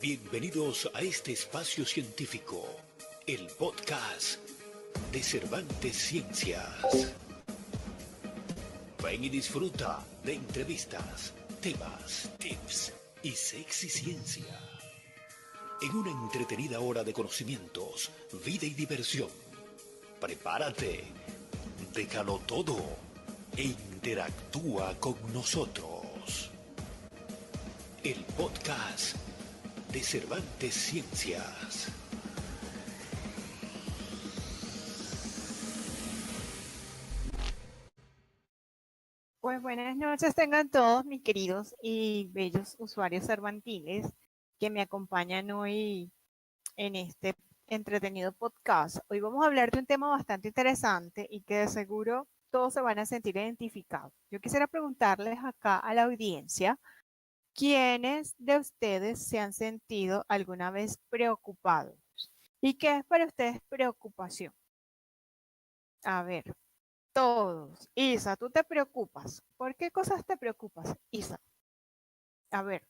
Bienvenidos a este espacio científico, el podcast de Cervantes Ciencias. Ven y disfruta de entrevistas, temas, tips y sexy ciencia. En una entretenida hora de conocimientos, vida y diversión. Prepárate, déjalo todo e interactúa con nosotros. El podcast de Cervantes Ciencias. Pues buenas noches tengan todos mis queridos y bellos usuarios cervantiles que me acompañan hoy en este entretenido podcast. Hoy vamos a hablar de un tema bastante interesante y que de seguro todos se van a sentir identificados. Yo quisiera preguntarles acá a la audiencia, ¿quiénes de ustedes se han sentido alguna vez preocupados? ¿Y qué es para ustedes preocupación? A ver. Todos. Isa, tú te preocupas. ¿Por qué cosas te preocupas, Isa? A ver,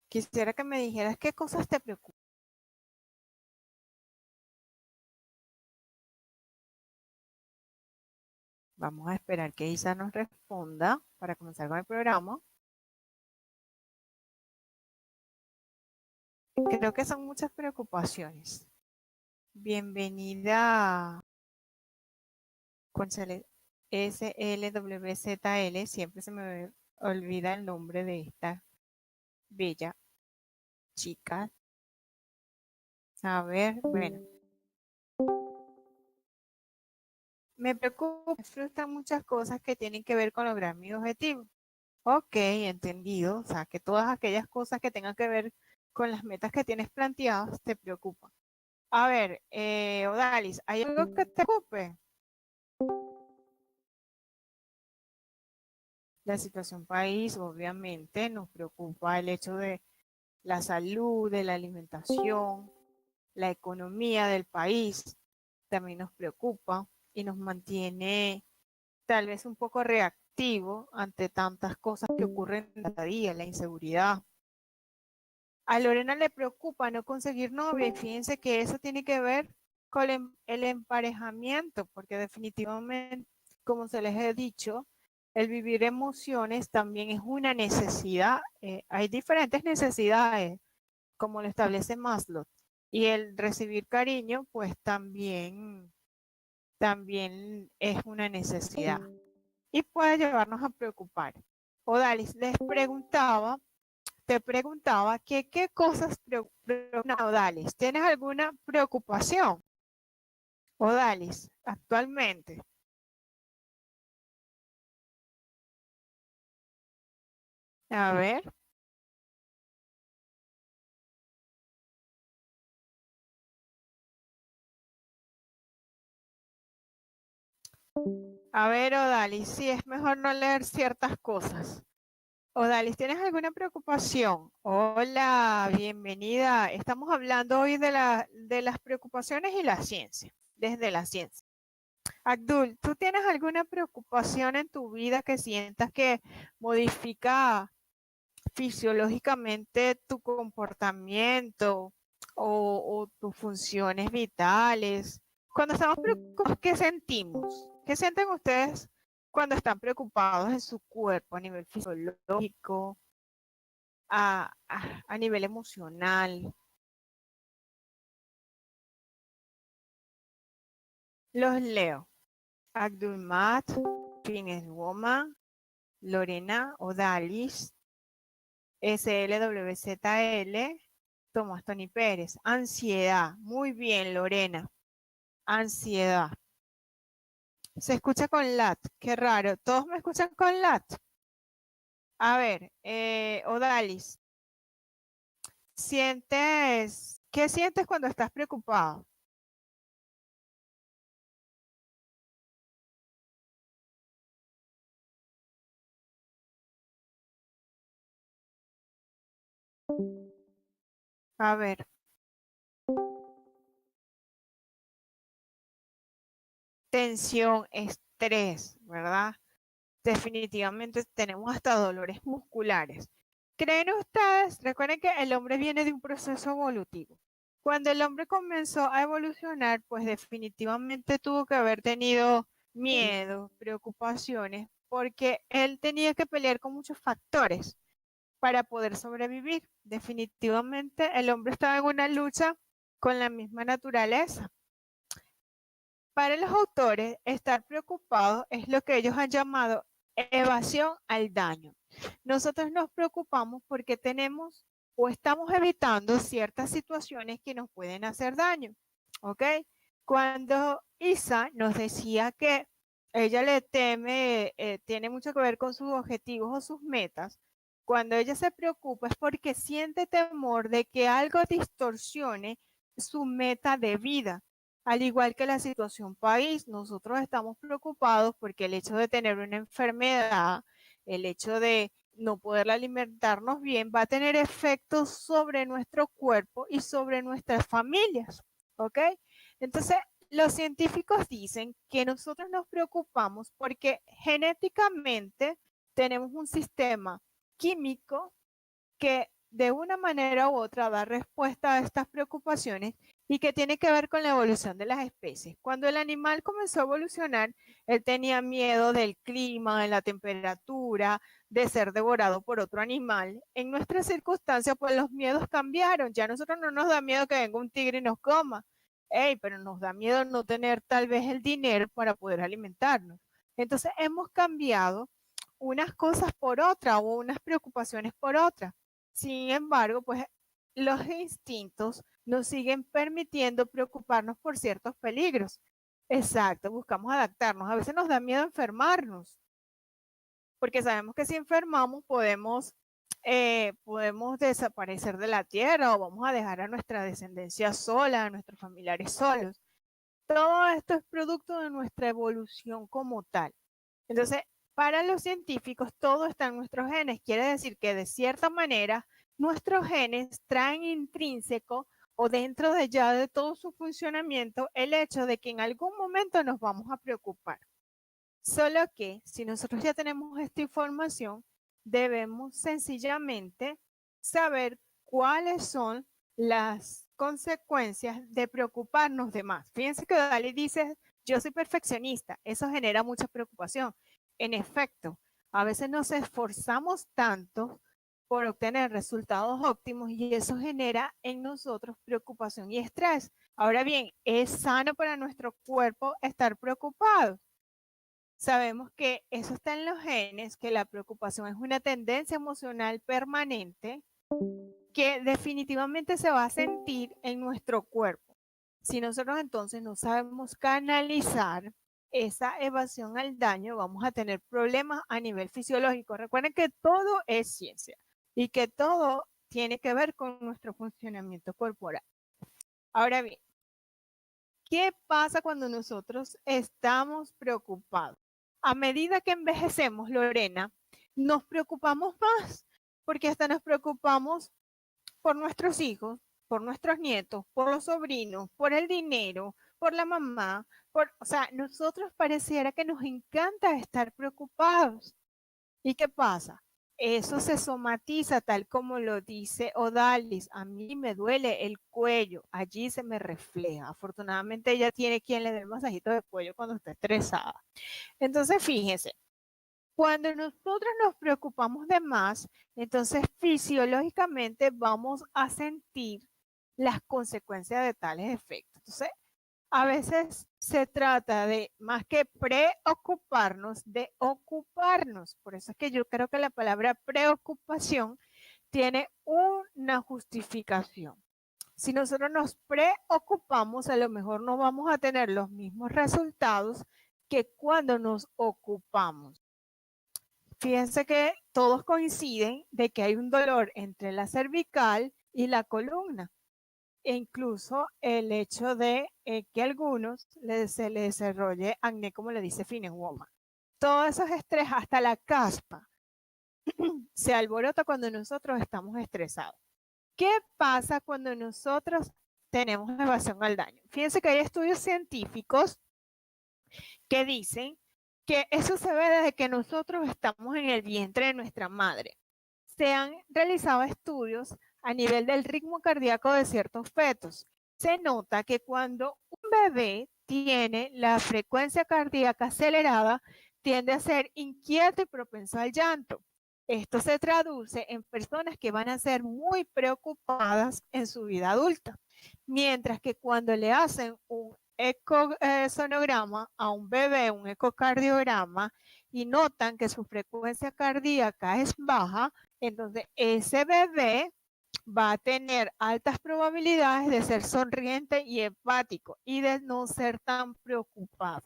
quisiera que me dijeras qué cosas te preocupan. Vamos a esperar que Isa nos responda para comenzar con el programa. Creo que son muchas preocupaciones. Bienvenida con SLWZL. Siempre se me olvida el nombre de esta bella chica. A ver, bueno. Me preocupa, me frustran muchas cosas que tienen que ver con lograr mi objetivo. Ok, entendido. O sea, que todas aquellas cosas que tengan que ver con las metas que tienes planteadas te preocupan. A ver, Odalis, ¿hay algo que te preocupe? La situación país, obviamente, nos preocupa el hecho de la salud, de la alimentación, la economía del país, también nos preocupa y nos mantiene tal vez un poco reactivo ante tantas cosas que ocurren cada día, la inseguridad. A Lorena le preocupa no conseguir novia y fíjense que eso tiene que ver con el emparejamiento, porque definitivamente, como se les he dicho, el vivir emociones también es una necesidad. Hay diferentes necesidades, como lo establece Maslow, y el recibir cariño, pues también es una necesidad y puede llevarnos a preocupar. Odalis, te preguntaba que qué cosas preocupan a Odalis. ¿Tienes alguna preocupación, Odalis, actualmente? A ver. A ver, Odalis, sí, es mejor no leer ciertas cosas. Odalis, ¿tienes alguna preocupación? Hola, bienvenida. Estamos hablando hoy de las preocupaciones y la ciencia, desde la ciencia. Abdul, ¿tú tienes alguna preocupación en tu vida que sientas que modifica fisiológicamente tu comportamiento o tus funciones vitales? Cuando estamos preocupados, ¿qué sentimos? ¿Qué sienten ustedes cuando están preocupados en su cuerpo a nivel fisiológico, a nivel emocional? Los leo. Abdulmat, Fines Woman, Lorena Odalis, SLWZL, Tomás Tony Pérez. Ansiedad. Muy bien, Lorena. Ansiedad. Se escucha con lat. Qué raro. ¿Todos me escuchan con lat? A ver, Odalis. ¿Qué sientes cuando estás preocupado? A ver. Tensión, estrés, ¿verdad? definitivamente tenemos hasta dolores musculares. ¿Creen ustedes? Recuerden que el hombre viene de un proceso evolutivo. Cuando el hombre comenzó a evolucionar, pues definitivamente tuvo que haber tenido miedo, preocupaciones, porque él tenía que pelear con muchos factores para poder sobrevivir. Definitivamente el hombre estaba en una lucha con la misma naturaleza. Para los autores, estar preocupados es lo que ellos han llamado evasión al daño. Nosotros nos preocupamos porque tenemos o estamos evitando ciertas situaciones que nos pueden hacer daño. ¿Ok? Cuando Isa nos decía que ella le teme, tiene mucho que ver con sus objetivos o sus metas, cuando ella se preocupa es porque siente temor de que algo distorsione su meta de vida. Al igual que la situación país, nosotros estamos preocupados porque el hecho de tener una enfermedad, el hecho de no poder alimentarnos bien, va a tener efectos sobre nuestro cuerpo y sobre nuestras familias. ¿Ok? Entonces, los científicos dicen que nosotros nos preocupamos porque genéticamente tenemos un sistema químico que de una manera u otra da respuesta a estas preocupaciones y que tiene que ver con la evolución de las especies. Cuando el animal comenzó a evolucionar, él tenía miedo del clima, de la temperatura, de ser devorado por otro animal. En nuestras circunstancias, pues los miedos cambiaron. Ya a nosotros no nos da miedo que venga un tigre y nos coma. Hey, pero nos da miedo no tener tal vez el dinero para poder alimentarnos. Entonces hemos cambiado unas cosas por otras o unas preocupaciones por otras. Sin embargo, pues los instintos nos siguen permitiendo preocuparnos por ciertos peligros. Exacto, buscamos adaptarnos. A veces nos da miedo enfermarnos, porque sabemos que si enfermamos podemos desaparecer de la tierra o vamos a dejar a nuestra descendencia sola, a nuestros familiares solos. Todo esto es producto de nuestra evolución como tal. Entonces, para los científicos, todo está en nuestros genes. Quiere decir que de cierta manera, nuestros genes traen intrínseco o dentro de ya de todo su funcionamiento el hecho de que en algún momento nos vamos a preocupar. Solo que si nosotros ya tenemos esta información, debemos sencillamente saber cuáles son las consecuencias de preocuparnos de más. Fíjense que Dalí dice, yo soy perfeccionista, eso genera mucha preocupación. En efecto, a veces nos esforzamos tanto por obtener resultados óptimos y eso genera en nosotros preocupación y estrés. Ahora bien, ¿es sano para nuestro cuerpo estar preocupado? Sabemos que eso está en los genes, que la preocupación es una tendencia emocional permanente que definitivamente se va a sentir en nuestro cuerpo. Si nosotros entonces no sabemos canalizar esa evasión al daño, vamos a tener problemas a nivel fisiológico. Recuerden que todo es ciencia y que todo tiene que ver con nuestro funcionamiento corporal. Ahora bien, ¿qué pasa cuando nosotros estamos preocupados? A medida que envejecemos, Lorena, nos preocupamos más, porque hasta nos preocupamos por nuestros hijos, por nuestros nietos, por los sobrinos, por el dinero, por la mamá, o sea, nosotros pareciera que nos encanta estar preocupados. ¿Y qué pasa? Eso se somatiza tal como lo dice Odalis. A mí me duele el cuello, allí se me refleja. Afortunadamente ella tiene quien le dé el masajito de cuello cuando está estresada. Entonces, fíjense, cuando nosotros nos preocupamos de más, entonces fisiológicamente vamos a sentir las consecuencias de tales efectos. Entonces, a veces se trata de, más que preocuparnos, de ocuparnos. Por eso es que yo creo que la palabra preocupación tiene una justificación. Si nosotros nos preocupamos, a lo mejor no vamos a tener los mismos resultados que cuando nos ocupamos. Fíjense que todos coinciden de que hay un dolor entre la cervical y la columna. E incluso el hecho de que a algunos se les desarrolle acné, como le dice Fine Woman. Todos esos estrés, hasta la caspa, se alborota cuando nosotros estamos estresados. ¿Qué pasa cuando nosotros tenemos evasión al daño? Fíjense que hay estudios científicos que dicen que eso se ve desde que nosotros estamos en el vientre de nuestra madre. Se han realizado estudios a nivel del ritmo cardíaco de ciertos fetos. Se nota que cuando un bebé tiene la frecuencia cardíaca acelerada, tiende a ser inquieto y propenso al llanto. Esto se traduce en personas que van a ser muy preocupadas en su vida adulta, mientras que cuando le hacen un ecosonograma a un bebé, un ecocardiograma, y notan que su frecuencia cardíaca es baja, entonces ese bebé va a tener altas probabilidades de ser sonriente y empático y de no ser tan preocupado.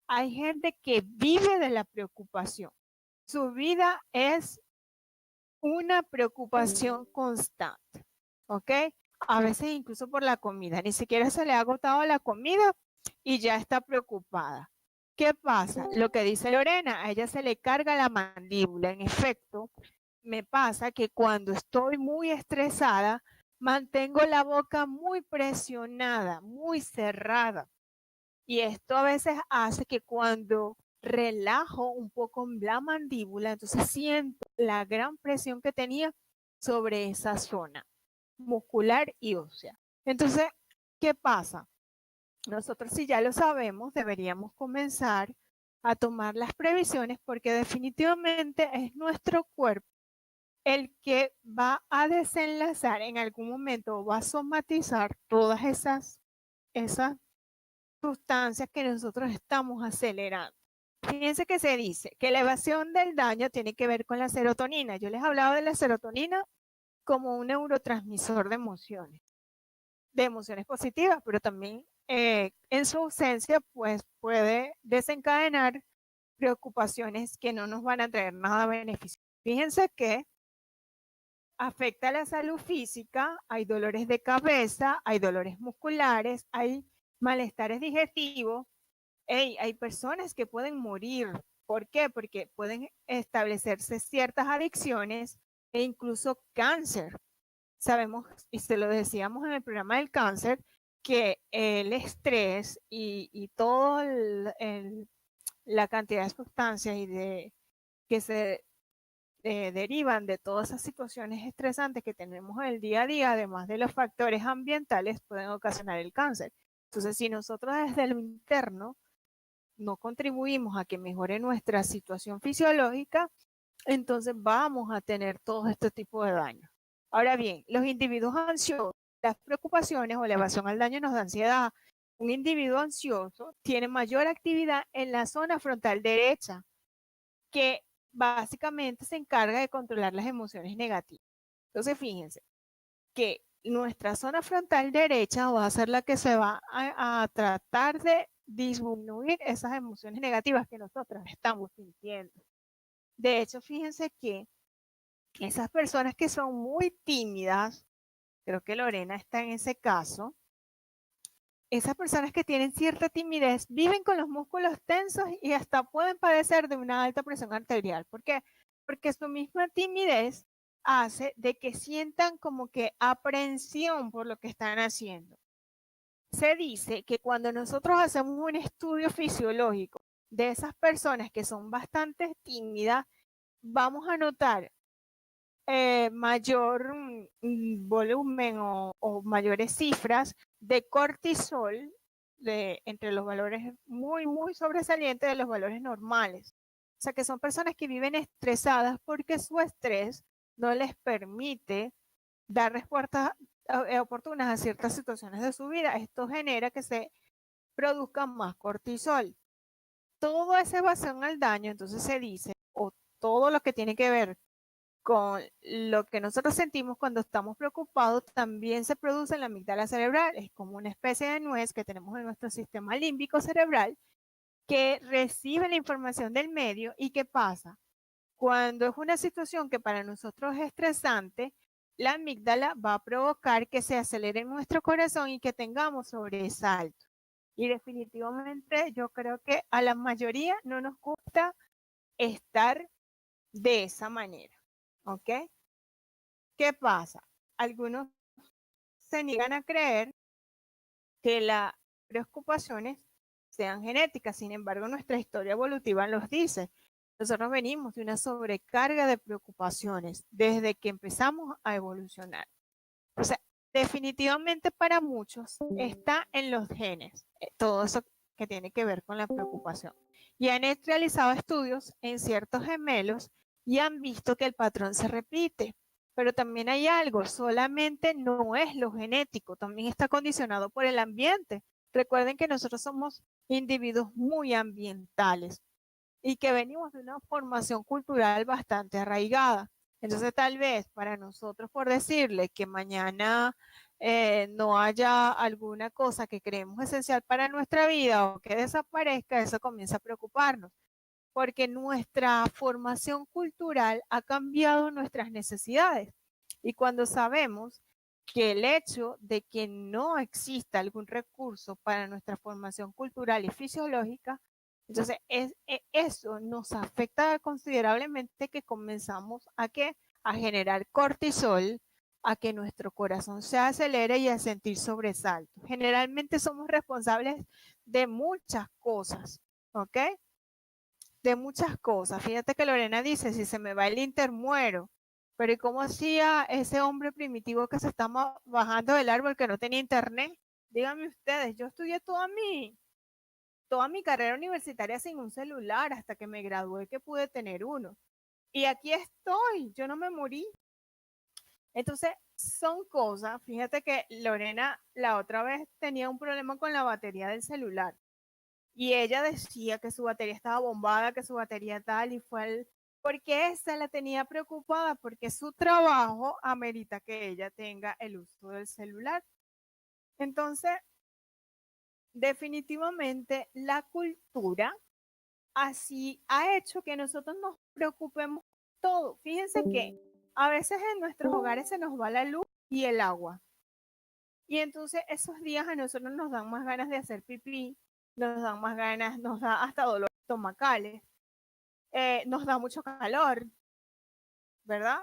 Hay gente que vive de la preocupación. Su vida es una preocupación constante, ¿ok? A veces incluso por la comida. Ni siquiera se le ha agotado la comida y ya está preocupada. ¿Qué pasa? Lo que dice Lorena, a ella se le carga la mandíbula. En efecto, me pasa que cuando estoy muy estresada, mantengo la boca muy presionada, muy cerrada. Y esto a veces hace que cuando relajo un poco la mandíbula, entonces siento la gran presión que tenía sobre esa zona muscular y ósea. Entonces, ¿qué pasa? Nosotros, si ya lo sabemos, deberíamos comenzar a tomar las previsiones porque definitivamente es nuestro cuerpo el que va a desenlazar en algún momento o va a somatizar todas esas sustancias que nosotros estamos acelerando. Fíjense que se dice que la evasión del daño tiene que ver con la serotonina. Yo les he hablado de la serotonina como un neurotransmisor de emociones positivas, pero también en su ausencia pues puede desencadenar preocupaciones que no nos van a traer nada beneficio. Fíjense que afecta la salud física, hay dolores de cabeza, hay dolores musculares, hay malestares digestivos, hay personas que pueden morir. ¿Por qué? Porque pueden establecerse ciertas adicciones e incluso cáncer. Sabemos, y se lo decíamos en el programa del cáncer, que el estrés y toda la cantidad de sustancias que se derivan de todas esas situaciones estresantes que tenemos en el día a día, además de los factores ambientales, pueden ocasionar el cáncer. Entonces, si nosotros desde lo interno no contribuimos a que mejore nuestra situación fisiológica, entonces vamos a tener todo este tipo de daño. Ahora bien, los individuos ansiosos, las preocupaciones o la evasión al daño nos da ansiedad. Un individuo ansioso tiene mayor actividad en la zona frontal derecha, que básicamente se encarga de controlar las emociones negativas. Entonces, fíjense que nuestra zona frontal derecha va a ser la que se va a tratar de disminuir esas emociones negativas que nosotros estamos sintiendo. De hecho, fíjense que esas personas que son muy tímidas, creo que Lorena está en ese caso, esas personas que tienen cierta timidez viven con los músculos tensos y hasta pueden padecer de una alta presión arterial. ¿Por qué? Porque su misma timidez hace de que sientan como que aprehensión por lo que están haciendo. Se dice que cuando nosotros hacemos un estudio fisiológico de esas personas que son bastante tímidas, vamos a notar mayor volumen o mayores cifras de cortisol entre los valores muy, muy sobresalientes de los valores normales. O sea que son personas que viven estresadas porque su estrés no les permite dar respuestas oportunas a ciertas situaciones de su vida. Esto genera que se produzca más cortisol. Todo esa evasión al daño, entonces se dice, o todo lo que tiene que ver con lo que nosotros sentimos cuando estamos preocupados, también se produce en la amígdala cerebral. Es como una especie de nuez que tenemos en nuestro sistema límbico cerebral que recibe la información del medio. ¿Y qué pasa? Cuando es una situación que para nosotros es estresante, la amígdala va a provocar que se acelere nuestro corazón y que tengamos sobresalto. Y definitivamente yo creo que a la mayoría no nos gusta estar de esa manera. ¿Ok? ¿Qué pasa? Algunos se niegan a creer que las preocupaciones sean genéticas. Sin embargo, nuestra historia evolutiva los dice. Nosotros venimos de una sobrecarga de preocupaciones desde que empezamos a evolucionar. O sea, definitivamente para muchos está en los genes, todo eso que tiene que ver con la preocupación. Y han realizado estudios en ciertos gemelos y han visto que el patrón se repite. Pero también hay algo, solamente no es lo genético, también está condicionado por el ambiente. Recuerden que nosotros somos individuos muy ambientales y que venimos de una formación cultural bastante arraigada. Entonces, tal vez para nosotros, por decirle que mañana no haya alguna cosa que creemos esencial para nuestra vida o que desaparezca, eso comienza a preocuparnos, porque nuestra formación cultural ha cambiado nuestras necesidades. Y cuando sabemos que el hecho de que no exista algún recurso para nuestra formación cultural y fisiológica, entonces eso nos afecta considerablemente, que comenzamos a generar cortisol, a que nuestro corazón se acelere y a sentir sobresaltos. Generalmente somos responsables de muchas cosas, ¿ok? De muchas cosas. Fíjate que Lorena dice, si se me va el Inter, muero. Pero ¿y cómo hacía ese hombre primitivo que se estaba bajando del árbol que no tenía internet? Díganme ustedes, yo estudié toda mi carrera universitaria sin un celular hasta que me gradué, que pude tener uno. Y aquí estoy, yo no me morí. Entonces, son cosas, fíjate que Lorena la otra vez tenía un problema con la batería del celular. Y ella decía que su batería estaba bombada, que su batería tal, y porque esa la tenía preocupada, porque su trabajo amerita que ella tenga el uso del celular. Entonces, definitivamente la cultura así ha hecho que nosotros nos preocupemos todo. Fíjense que a veces en nuestros hogares se nos va la luz y el agua. Y entonces esos días a nosotros nos dan más ganas de hacer pipí, nos dan más ganas, nos da hasta dolor estomacales, nos da mucho calor, ¿verdad?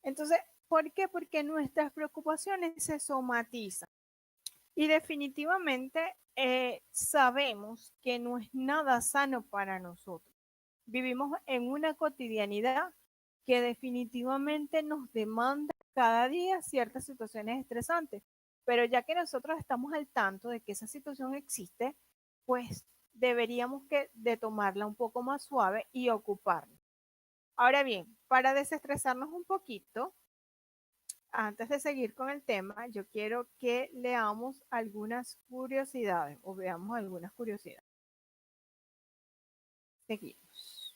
Entonces, ¿por qué? Porque nuestras preocupaciones se somatizan. Y definitivamente sabemos que no es nada sano para nosotros. Vivimos en una cotidianidad que definitivamente nos demanda cada día ciertas situaciones estresantes. Pero ya que nosotros estamos al tanto de que esa situación existe, pues deberíamos de tomarla un poco más suave y ocuparnos. Ahora bien, para desestresarnos un poquito, antes de seguir con el tema, yo quiero que leamos algunas curiosidades o veamos algunas curiosidades. Seguimos.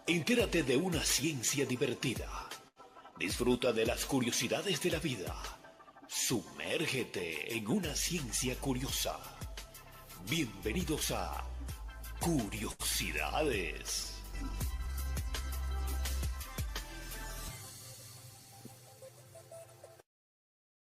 Entérate de una ciencia divertida. Disfruta de las curiosidades de la vida. Sumérgete en una ciencia curiosa. Bienvenidos a Curiosidades.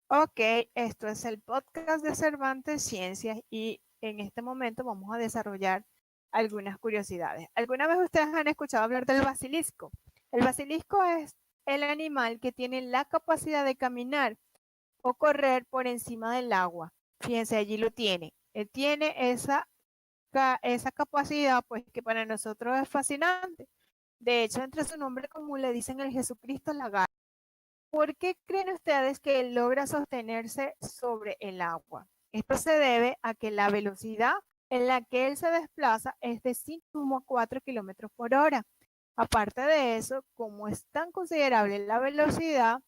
Ok, esto es el podcast de Cervantes Ciencias y en este momento vamos a desarrollar algunas curiosidades. ¿Alguna vez ustedes han escuchado hablar del basilisco? El basilisco es el animal que tiene la capacidad de caminar o correr por encima del agua. Fíjense, allí lo tiene. Él tiene esa capacidad, pues que para nosotros es fascinante. De hecho, entre su nombre común le dicen el Jesucristo lagarto. ¿Por qué creen ustedes que él logra sostenerse sobre el agua? Esto se debe a que la velocidad en la que él se desplaza es de 5,4 kilómetros por hora. Aparte de eso, como es tan considerable la velocidad,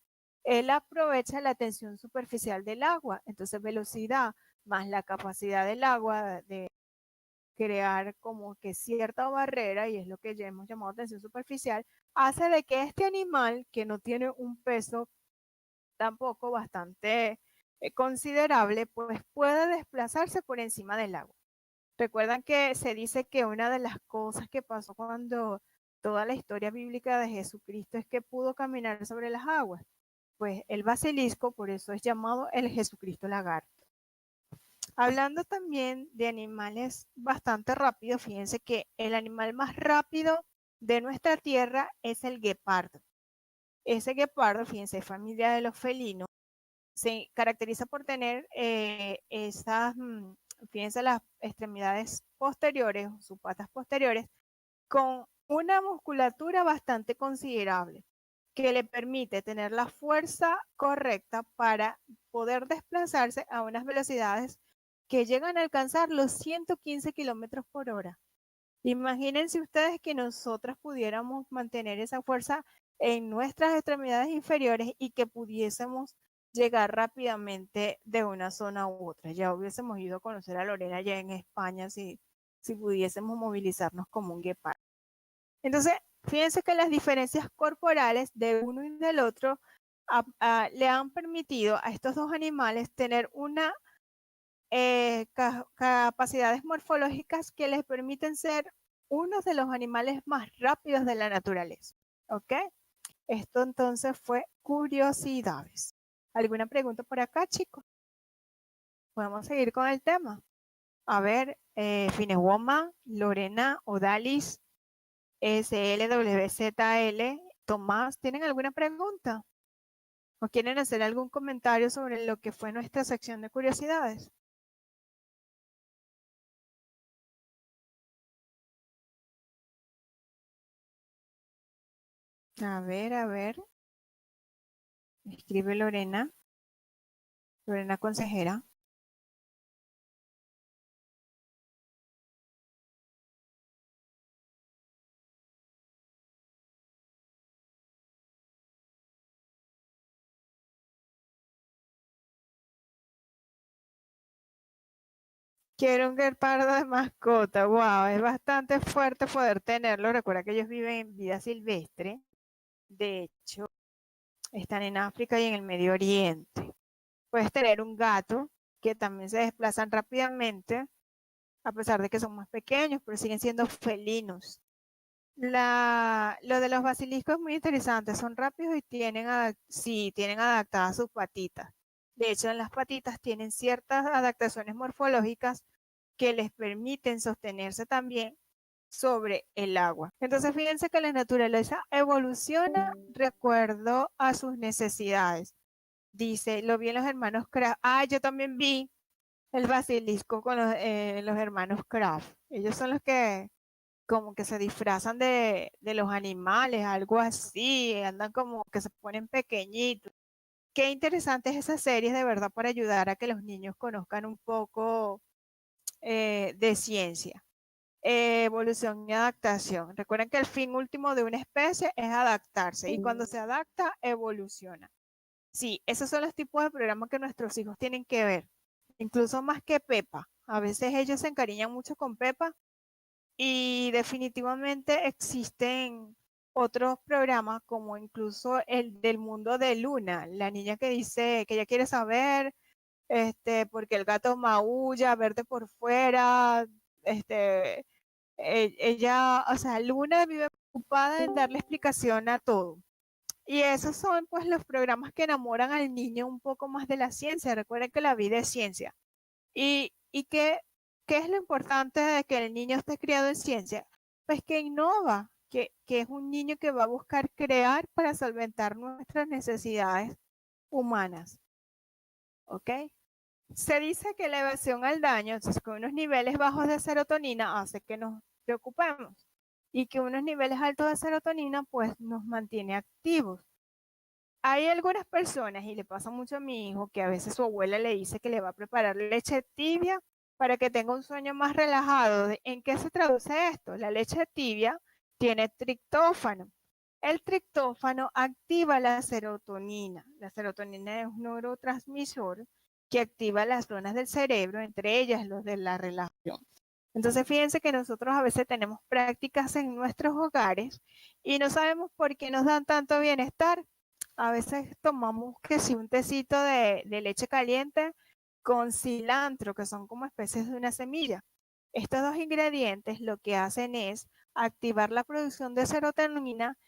él aprovecha la tensión superficial del agua. Entonces, velocidad más la capacidad del agua de crear como que cierta barrera, y es lo que ya hemos llamado tensión superficial, hace de que este animal, que no tiene un peso tampoco bastante considerable, pues pueda desplazarse por encima del agua. Recuerdan que se dice que una de las cosas que pasó cuando toda la historia bíblica de Jesucristo es que pudo caminar sobre las aguas. Pues el basilisco, por eso es llamado el Jesucristo lagarto. Hablando también de animales bastante rápidos, fíjense que el animal más rápido de nuestra tierra es el guepardo. ese guepardo, fíjense, familia de los felinos, se caracteriza por tener fíjense, las extremidades posteriores, sus patas posteriores, con una musculatura bastante considerable que le permite tener la fuerza correcta para poder desplazarse a unas velocidades que llegan a alcanzar los 115 kilómetros por hora. Imagínense ustedes que nosotras pudiéramos mantener esa fuerza en nuestras extremidades inferiores y que pudiésemos llegar rápidamente de una zona u otra. Ya hubiésemos ido a conocer a Lorena ya en España si pudiésemos movilizarnos como un guepardo. Entonces, fíjense que las diferencias corporales de uno y del otro le han permitido a estos dos animales tener una capacidades morfológicas que les permiten ser uno de los animales más rápidos de la naturaleza. ¿Ok? Esto entonces fue curiosidades. ¿Alguna pregunta por acá, chicos? Podemos seguir con el tema. A ver, Finewoma, Lorena, Odalis, SLWZL, Tomás, ¿tienen alguna pregunta? ¿O quieren hacer algún comentario sobre lo que fue nuestra sección de curiosidades? A ver. Escribe Lorena. Lorena consejera. Quiero un guepardo de mascota. Wow, es bastante fuerte poder tenerlo. Recuerda que ellos viven en vida silvestre. De hecho, están en África y en el Medio Oriente. Puedes tener un gato que también se desplazan rápidamente, a pesar de que son más pequeños, pero siguen siendo felinos. Lo de los basiliscos es muy interesante. Son rápidos y tienen adaptadas sus patitas. De hecho, en las patitas tienen ciertas adaptaciones morfológicas que les permiten sostenerse también sobre el agua. Entonces, fíjense que la naturaleza evoluciona de acuerdo a sus necesidades. Dice, lo vi en los hermanos Kraft. Ah, yo también vi el basilisco con los hermanos Kraft. Ellos son los que como que se disfrazan de los animales, algo así, andan como que se ponen pequeñitos. Qué interesante es esa serie de verdad para ayudar a que los niños conozcan un poco de ciencia. Evolución y adaptación. Recuerden que el fin último de una especie es adaptarse y cuando se adapta, evoluciona. Sí, esos son los tipos de programas que nuestros hijos tienen que ver, incluso más que Pepa. A veces ellos se encariñan mucho con Pepa y definitivamente existen otros programas como incluso el del mundo de Luna, la niña que dice que ella quiere saber porque el gato maulla, verde por fuera, ella, o sea, Luna vive preocupada en darle explicación a todo. Y esos son pues los programas que enamoran al niño un poco más de la ciencia. Recuerden que la vida es ciencia. Y ¿qué es lo importante de que el niño esté criado en ciencia? Pues que innova, que es un niño que va a buscar crear para solventar nuestras necesidades humanas. ¿Ok? Se dice que la evasión al daño, entonces con unos niveles bajos de serotonina hace que nos preocupemos y que unos niveles altos de serotonina pues nos mantiene activos. Hay algunas personas, y le pasa mucho a mi hijo, que a veces su abuela le dice que le va a preparar leche tibia para que tenga un sueño más relajado. ¿En qué se traduce esto? La leche tibia tiene triptófano. El triptófano activa la serotonina. La serotonina es un neurotransmisor que activa las zonas del cerebro, entre ellas los de la relajación. Entonces, fíjense que nosotros a veces tenemos prácticas en nuestros hogares y no sabemos por qué nos dan tanto bienestar. A veces tomamos que si un tecito de leche caliente con cilantro, que son como especies de una semilla. Estos dos ingredientes lo que hacen es activar la producción de serotonina,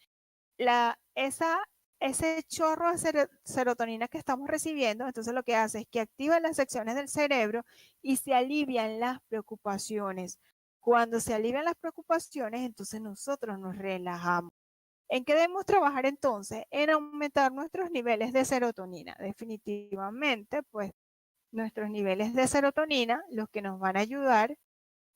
ese chorro de serotonina que estamos recibiendo, entonces lo que hace es que activa las secciones del cerebro y se alivian las preocupaciones. Cuando se alivian las preocupaciones, entonces nosotros nos relajamos. ¿En qué debemos trabajar entonces? En aumentar nuestros niveles de serotonina. Definitivamente, pues nuestros niveles de serotonina, los que nos van a ayudar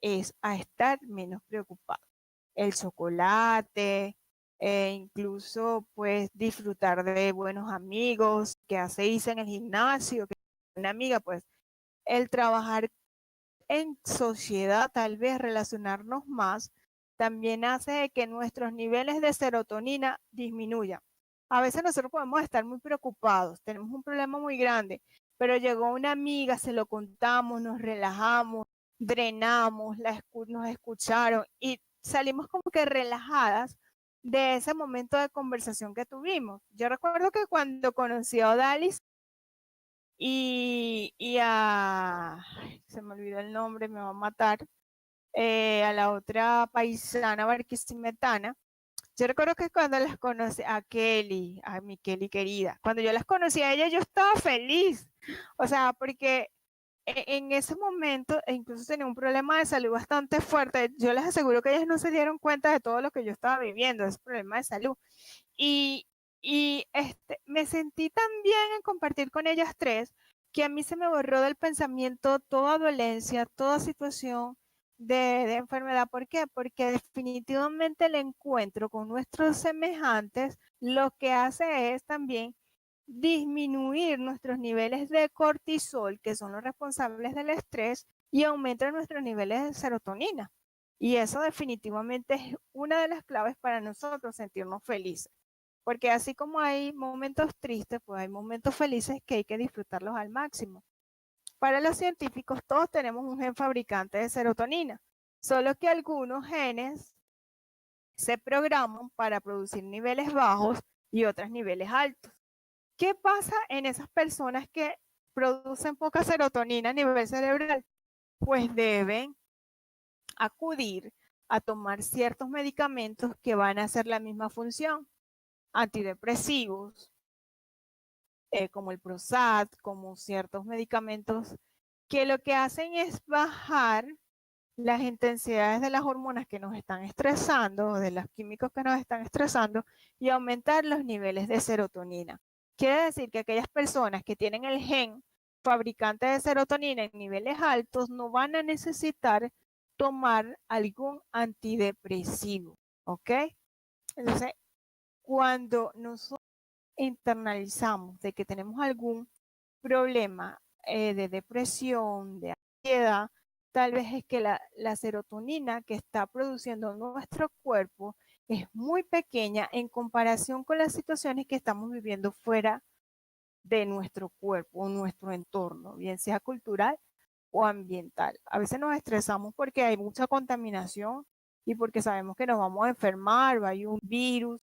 es a estar menos preocupados. El chocolate, incluso pues disfrutar de buenos amigos, que hace hice en el gimnasio, que una amiga, pues el trabajar en sociedad, tal vez relacionarnos más, también hace que nuestros niveles de serotonina disminuyan. A veces nosotros podemos estar muy preocupados, tenemos un problema muy grande, pero llegó una amiga, se lo contamos, nos relajamos, drenamos, nos escucharon y salimos como que relajadas de ese momento de conversación que tuvimos. Yo recuerdo que cuando conocí a Odalis y se me olvidó el nombre, me va a matar, a la otra paisana barquisimetana, yo recuerdo que cuando las conocí, a Kelly, a mi Kelly querida, cuando yo las conocí a ella, yo estaba feliz. O sea, porque en ese momento, e incluso tenía un problema de salud bastante fuerte. Yo les aseguro que ellas no se dieron cuenta de todo lo que yo estaba viviendo, ese problema de salud. Y, me sentí tan bien en compartir con ellas tres que a mí se me borró del pensamiento toda dolencia, toda situación de enfermedad. ¿Por qué? Porque definitivamente el encuentro con nuestros semejantes lo que hace es también disminuir nuestros niveles de cortisol, que son los responsables del estrés, y aumentar nuestros niveles de serotonina. Y eso definitivamente es una de las claves para nosotros sentirnos felices. Porque así como hay momentos tristes, pues hay momentos felices que hay que disfrutarlos al máximo. Para los científicos, todos tenemos un gen fabricante de serotonina, solo que algunos genes se programan para producir niveles bajos y otros niveles altos. ¿Qué pasa en esas personas que producen poca serotonina a nivel cerebral? Pues deben acudir a tomar ciertos medicamentos que van a hacer la misma función, antidepresivos, como el Prozac, como ciertos medicamentos que lo que hacen es bajar las intensidades de las hormonas que nos están estresando, o de los químicos que nos están estresando, y aumentar los niveles de serotonina. Quiere decir que aquellas personas que tienen el gen fabricante de serotonina en niveles altos no van a necesitar tomar algún antidepresivo, ¿ok? Entonces, cuando nosotros internalizamos de que tenemos algún problema de depresión, de ansiedad, tal vez es que la serotonina que está produciendo nuestro cuerpo es muy pequeña en comparación con las situaciones que estamos viviendo fuera de nuestro cuerpo o nuestro entorno, bien sea cultural o ambiental. A veces nos estresamos porque hay mucha contaminación y porque sabemos que nos vamos a enfermar o hay un virus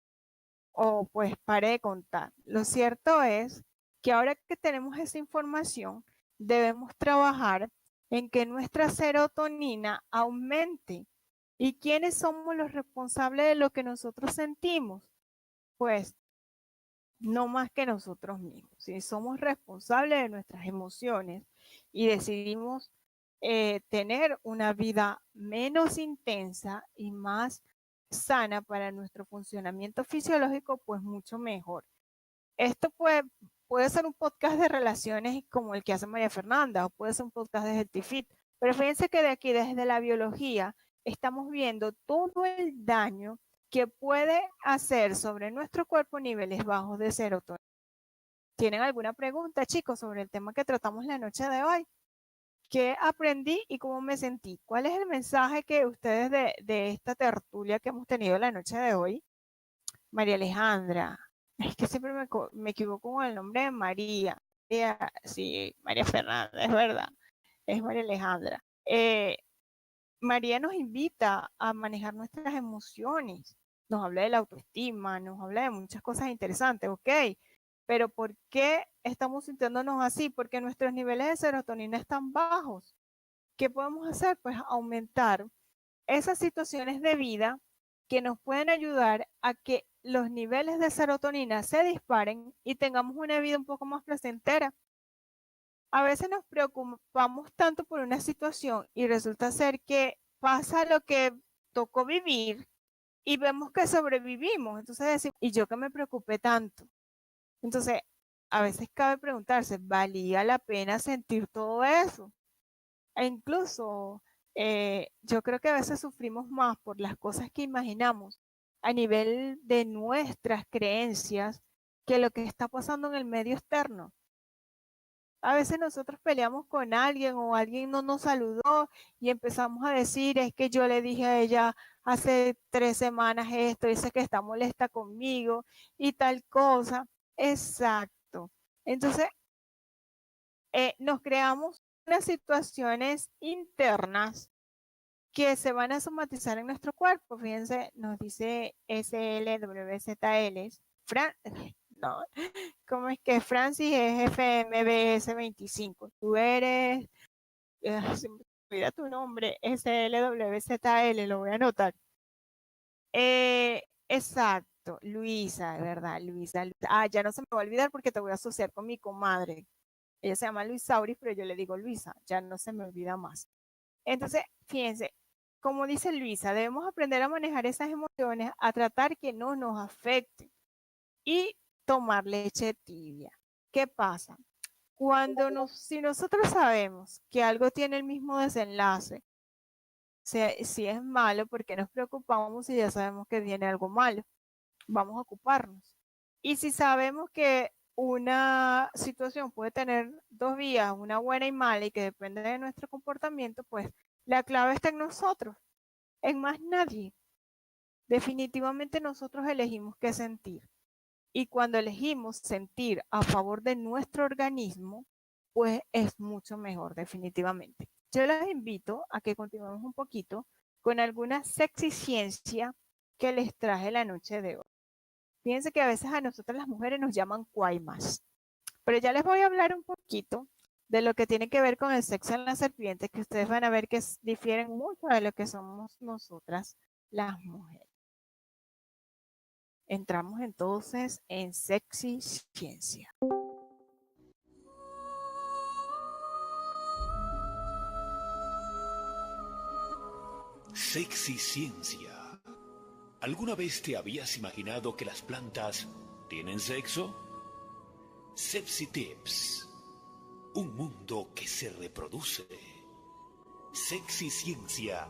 o pues pare de contar. Lo cierto es que ahora que tenemos esa información, debemos trabajar en que nuestra serotonina aumente. ¿Y quiénes somos los responsables de lo que nosotros sentimos? Pues no más que nosotros mismos. Si somos responsables de nuestras emociones y decidimos tener una vida menos intensa y más sana para nuestro funcionamiento fisiológico, pues mucho mejor. Esto puede ser un podcast de relaciones como el que hace María Fernanda, o puede ser un podcast de Healthy Fit, pero fíjense que de aquí, desde la biología, estamos viendo todo el daño que puede hacer sobre nuestro cuerpo niveles bajos de serotonina. ¿Tienen alguna pregunta, chicos, sobre el tema que tratamos la noche de hoy? ¿Qué aprendí y cómo me sentí? ¿Cuál es el mensaje que ustedes de esta tertulia que hemos tenido la noche de hoy? María Alejandra, es que siempre me equivoco con el nombre de María. Sí, María Fernanda, es verdad, es María Alejandra. María nos invita a manejar nuestras emociones, nos habla de la autoestima, nos habla de muchas cosas interesantes, ok, pero ¿por qué estamos sintiéndonos así? Porque nuestros niveles de serotonina están bajos. ¿Qué podemos hacer? Pues aumentar esas situaciones de vida que nos pueden ayudar a que los niveles de serotonina se disparen y tengamos una vida un poco más placentera. A veces nos preocupamos tanto por una situación y resulta ser que pasa lo que tocó vivir y vemos que sobrevivimos. Entonces decimos, ¿y yo que me preocupé tanto? Entonces, a veces cabe preguntarse, ¿valía la pena sentir todo eso? E incluso yo creo que a veces sufrimos más por las cosas que imaginamos a nivel de nuestras creencias que lo que está pasando en el medio externo. A veces nosotros peleamos con alguien o alguien no nos saludó y empezamos a decir, es que yo le dije a ella hace 3 semanas esto, dice que está molesta conmigo y tal cosa. Exacto. Entonces, nos creamos unas situaciones internas que se van a somatizar en nuestro cuerpo. Fíjense, nos dice SLWZL, no, ¿cómo es que Francis es FMBS 25? Tú eres, se me olvida tu nombre, SLWZL, lo voy a anotar. Exacto, Luisa, ¿verdad? Luisa. Ah, ya no se me va a olvidar porque te voy a asociar con mi comadre. Ella se llama Luisa Auris, pero yo le digo Luisa, ya no se me olvida más. Entonces, fíjense, como dice Luisa, debemos aprender a manejar esas emociones, a tratar que no nos afecten y tomar leche tibia. ¿Qué pasa? Si nosotros sabemos que algo tiene el mismo desenlace, si es malo, ¿por qué nos preocupamos si ya sabemos que viene algo malo? Vamos a ocuparnos. Y si sabemos que una situación puede tener dos vías, una buena y mala, y que depende de nuestro comportamiento, pues la clave está en nosotros, en más nadie. Definitivamente nosotros elegimos qué sentir. Y cuando elegimos sentir a favor de nuestro organismo, pues es mucho mejor, definitivamente. Yo les invito a que continuemos un poquito con alguna sexy ciencia que les traje la noche de hoy. Fíjense que a veces a nosotras las mujeres nos llaman cuaimas, pero ya les voy a hablar un poquito de lo que tiene que ver con el sexo en las serpientes, que ustedes van a ver que difieren mucho de lo que somos nosotras las mujeres. Entramos entonces en sexy ciencia. Sexy ciencia. ¿Alguna vez te habías imaginado que las plantas tienen sexo? Sepsi Tips. Un mundo que se reproduce. Sexy ciencia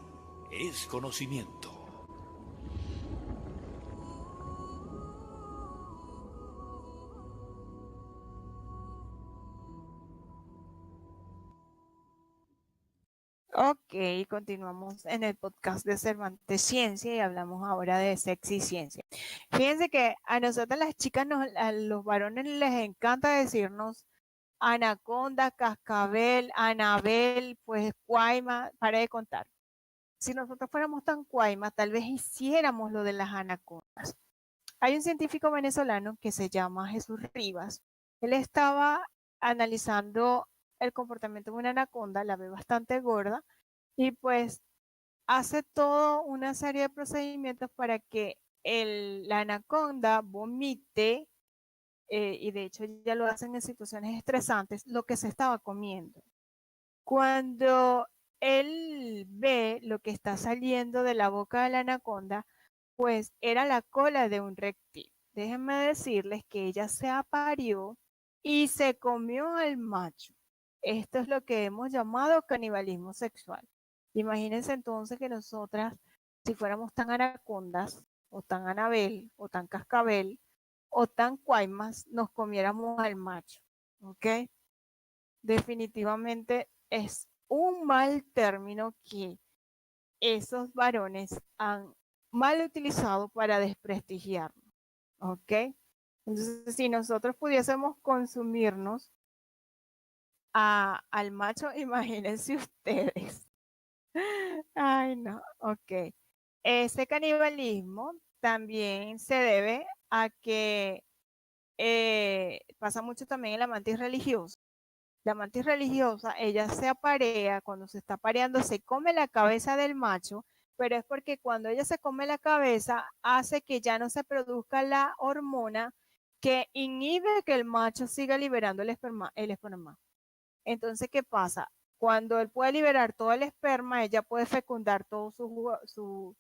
es conocimiento. Ok, continuamos en el podcast de Cervantes Ciencia y hablamos ahora de sexy ciencia. Fíjense que a nosotras las chicas, a los varones les encanta decirnos anaconda, cascabel, anabel, pues cuaima, para de contar. Si nosotros fuéramos tan cuaimas, tal vez hiciéramos lo de las anacondas. Hay un científico venezolano que se llama Jesús Rivas. Él estaba analizando el comportamiento de una anaconda, la ve bastante gorda, y pues hace toda una serie de procedimientos para que la anaconda vomite, y de hecho ya lo hacen en situaciones estresantes, lo que se estaba comiendo. Cuando él ve lo que está saliendo de la boca de la anaconda, pues era la cola de un reptil. Déjenme decirles que ella se aparió y se comió al macho. Esto es lo que hemos llamado canibalismo sexual. Imagínense entonces que nosotras, si fuéramos tan anacondas, o tan anabel, o tan cascabel, o tan cuaimas, nos comiéramos al macho. ¿Ok? Definitivamente es un mal término que esos varones han mal utilizado para desprestigiarnos. ¿Ok? Entonces, si nosotros pudiésemos consumirnos al macho, imagínense ustedes. Ay, no, ok. Ese canibalismo también se debe a que pasa mucho también en la mantis religiosa. La mantis religiosa, ella se aparea, cuando se está apareando, se come la cabeza del macho, pero es porque cuando ella se come la cabeza, hace que ya no se produzca la hormona que inhibe que el macho siga liberando el esperma. Entonces, ¿qué pasa? Cuando él puede liberar todo el esperma, ella puede fecundar todos sus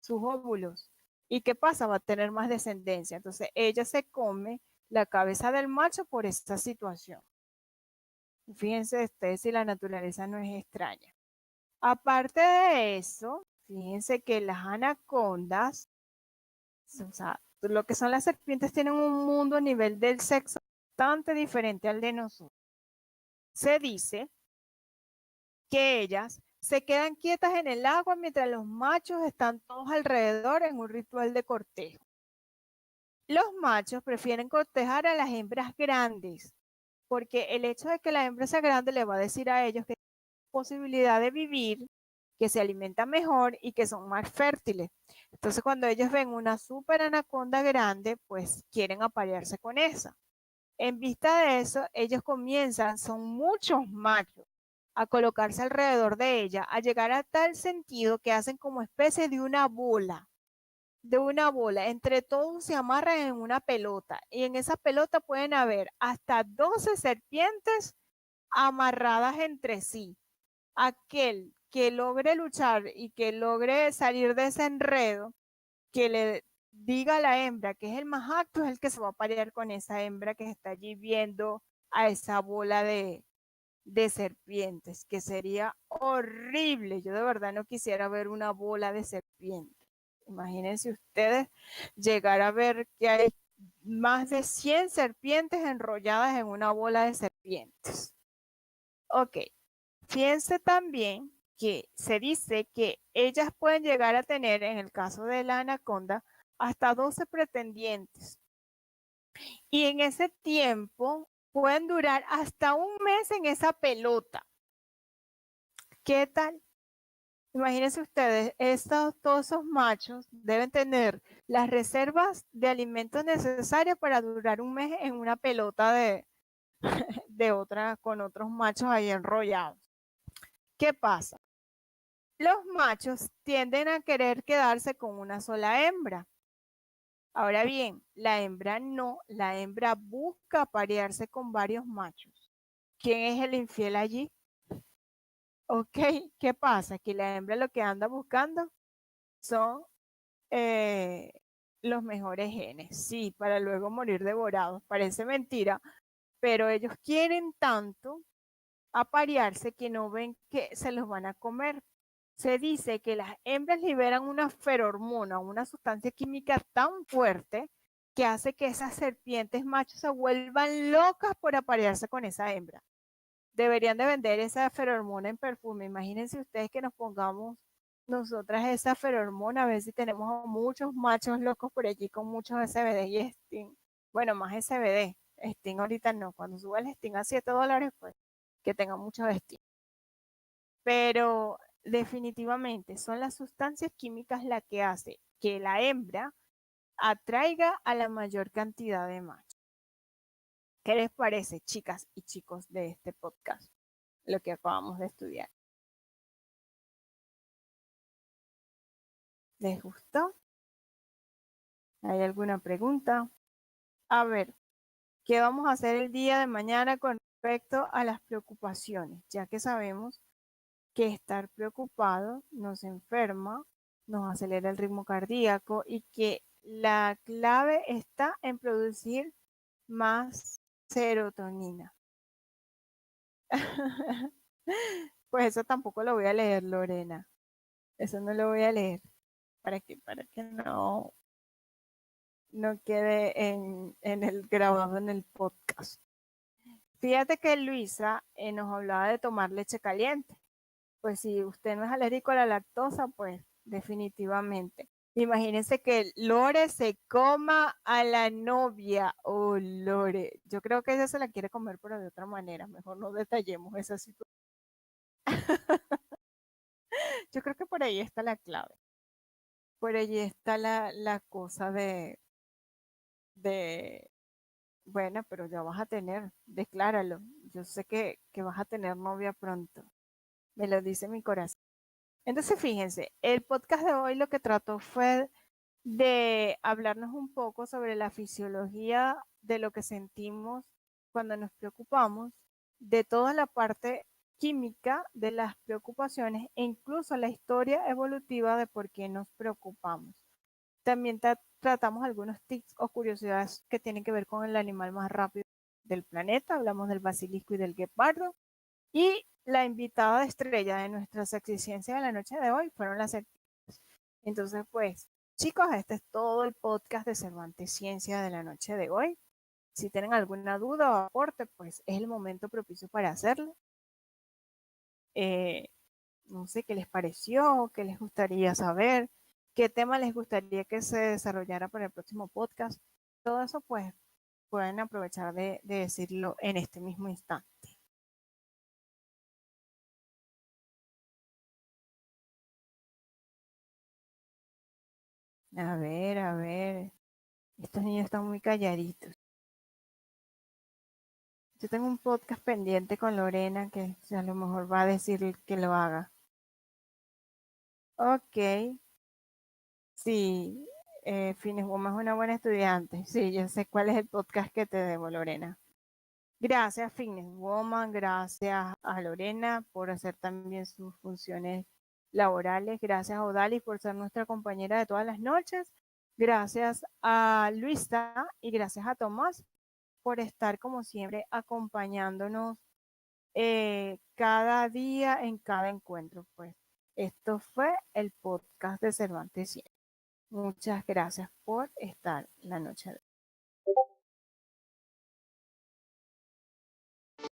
óvulos. ¿Y qué pasa? Va a tener más descendencia. Entonces ella se come la cabeza del macho por esta situación. Fíjense ustedes si la naturaleza no es extraña. Aparte de eso, fíjense que las anacondas, o sea, lo que son las serpientes, tienen un mundo a nivel del sexo bastante diferente al de nosotros. Se dice que ellas se quedan quietas en el agua mientras los machos están todos alrededor en un ritual de cortejo. Los machos prefieren cortejar a las hembras grandes, porque el hecho de que la hembra sea grande le va a decir a ellos que tienen posibilidad de vivir, que se alimentan mejor y que son más fértiles. Entonces, cuando ellos ven una super anaconda grande, pues quieren aparearse con esa. En vista de eso, ellos comienzan, son muchos machos, a colocarse alrededor de ella, a llegar a tal sentido que hacen como especie de una bola. De una bola, entre todos se amarran en una pelota y en esa pelota pueden haber hasta 12 serpientes amarradas entre sí. Aquel que logre luchar y que logre salir de ese enredo, que le diga a la hembra que es el más apto, es el que se va a parear con esa hembra que está allí viendo a esa bola de serpientes, que sería horrible. Yo de verdad no quisiera ver una bola de serpientes. Imagínense ustedes llegar a ver que hay más de 100 serpientes enrolladas en una bola de serpientes. Ok, fíjense también que se dice que ellas pueden llegar a tener, en el caso de la anaconda, hasta 12 pretendientes. Y en ese tiempo pueden durar hasta un mes en esa pelota. ¿Qué tal? Imagínense ustedes, todos esos machos deben tener las reservas de alimentos necesarias para durar un mes en una pelota de otra, con otros machos ahí enrollados. ¿Qué pasa? Los machos tienden a querer quedarse con una sola hembra. Ahora bien, la hembra no, la hembra busca aparearse con varios machos. ¿Quién es el infiel allí? Ok, ¿qué pasa? Que la hembra lo que anda buscando son eh, los mejores genes, sí, para luego morir devorados. Parece mentira, pero ellos quieren tanto aparearse que no ven que se los van a comer. Se dice que las hembras liberan una feromona, una sustancia química tan fuerte que hace que esas serpientes machos se vuelvan locas por aparearse con esa hembra. Deberían de vender esa feromona en perfume. Imagínense ustedes que nos pongamos nosotras esa feromona, a ver si tenemos muchos machos locos por allí con muchos SBD y Sting. Bueno, más SBD. Sting ahorita no. Cuando suba el Sting a $7, pues que tenga muchos Sting. Pero definitivamente son las sustancias químicas las que hace que la hembra atraiga a la mayor cantidad de machos. ¿Qué les parece, chicas y chicos de este podcast? Lo que acabamos de estudiar. ¿Les gustó? ¿Hay alguna pregunta? A ver, ¿qué vamos a hacer el día de mañana con respecto a las preocupaciones? Ya que sabemos que estar preocupado nos enferma, nos acelera el ritmo cardíaco y que la clave está en producir más serotonina. Pues eso tampoco lo voy a leer, Lorena. Eso no lo voy a leer para que no quede en el grabado en el podcast. Fíjate que Luisa nos hablaba de tomar leche caliente. Pues si usted no es alérgico a la lactosa, pues definitivamente. Imagínense que Lore se coma a la novia. Oh, Lore. Yo creo que ella se la quiere comer, pero de otra manera. Mejor no detallemos esa situación. Yo creo que por ahí está la clave. Por allí está la cosa de, bueno, pero ya vas a tener, decláralo. Yo sé que vas a tener novia pronto. Me lo dice mi corazón. Entonces, fíjense, el podcast de hoy lo que trató fue de hablarnos un poco sobre la fisiología de lo que sentimos cuando nos preocupamos, de toda la parte química de las preocupaciones e incluso la historia evolutiva de por qué nos preocupamos. También tratamos algunos tips o curiosidades que tienen que ver con el animal más rápido del planeta. Hablamos del basilisco y del guepardo. Y la invitada estrella de nuestra Sexy-Ciencia de la noche de hoy fueron las serpientes. Entonces, pues, chicos, este es todo el podcast de Cervantes Ciencia de la noche de hoy. Si tienen alguna duda o aporte, pues es el momento propicio para hacerlo. No sé qué les pareció, qué les gustaría saber, qué tema les gustaría que se desarrollara para el próximo podcast. Todo eso, pues, pueden aprovechar de decirlo en este mismo instante. A ver. Estos niños están muy calladitos. Yo tengo un podcast pendiente con Lorena que a lo mejor va a decir que lo haga. Ok, sí, Fines Woman es una buena estudiante. Sí, yo sé cuál es el podcast que te debo, Lorena. Gracias, Fitness Woman. Gracias a Lorena por hacer también sus funciones laborales. Gracias a Odalis por ser nuestra compañera de todas las noches. Gracias a Luisa y gracias a Tomás por estar como siempre acompañándonos cada día en cada encuentro. Pues esto fue el podcast de Cervantes 100. Muchas gracias por estar la noche de hoy.